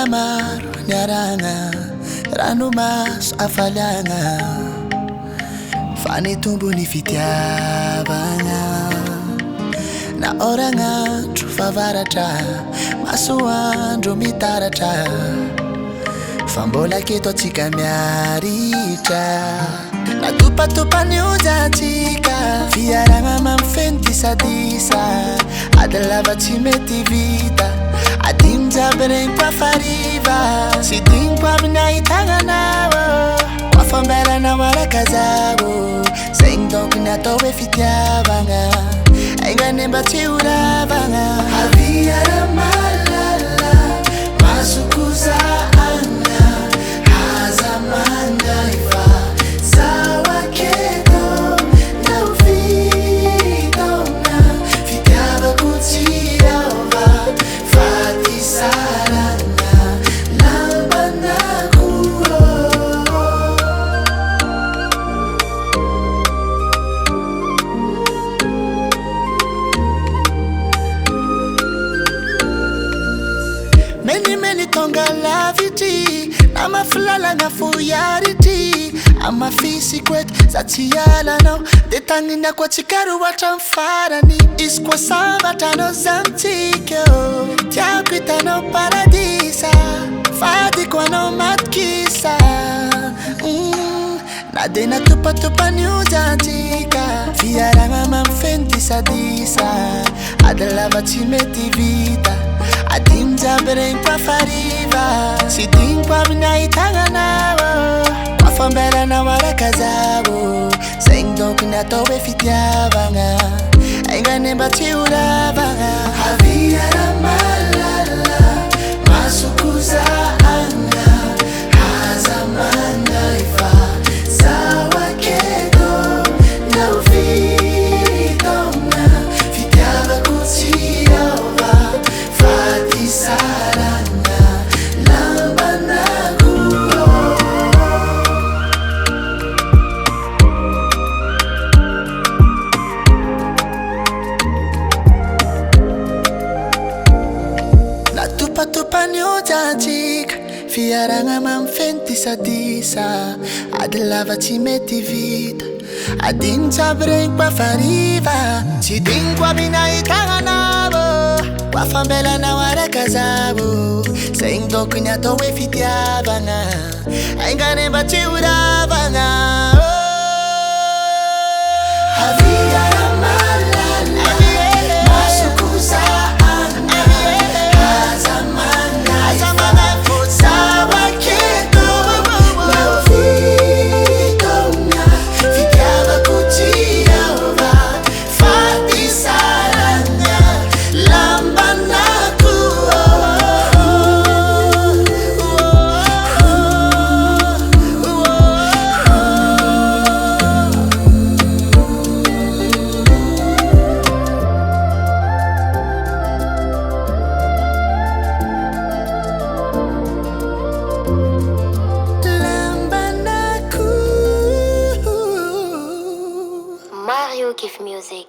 maro niaragna, rano maso afaliagna, fa ny tombony fitiavagna. Na oragn'andro favaratra, masoandro mitaratra, fa mbola keto atsika miaritra. Natopatopany ojatsika, fiaragna mamifeno disadisa, ady lava tsy mety vita, adiny jiaby regny mpafariva. Sy diniko amin'ny ahitagnanao, mafambelanao araka zao, zegny donc ny atao hoe fitiavagna, ainga mba tsy horavagna. Aviara malala, masokuzana, haza mandaiva, sawa keto na ufitona, fitiava kutsiava, fati sarana, lamba na kuro. Many tonga laviti, nama flala na fuyariti, ama fisi kwet zatiala no, detangina kwa chikaru watamfarani, iskwa sabatano zamtikyo, tiakwitano paradisa, fadi kwa no matkisa. Nadena tupa nyujantika, fiaranga mamifeno disadisa, adalava tsy mety vita, adiny jiaby regny mpafariva. Sy diniko amin'ny ahitagnanao, mafambelanao araka zao, zegny donc ny atao hoe fitiavagna, ainga mba tsy horavagna. Aviara malala, masokuzana, haza mandaiva, sawa keto na ufitona, fitiava kutsiava, fati sarana, lamba na kuro. Natopatopany ojatsika, fiaragna mamifeno disadisa, ady lava tsy mety vita, adiny jiaby regny mpafariva. Tsy diniko amin'ny ahitagnanao, mafambelanao araka zao, zegny donc ny atao hoe fitiavagna, ainga mba tsy horavagna. Aviara malala, masokuzana, haza mandaiva, sawa keto na ufitona, fitiava kutsiava, fati sarana, lamba na kuro. Mario give music.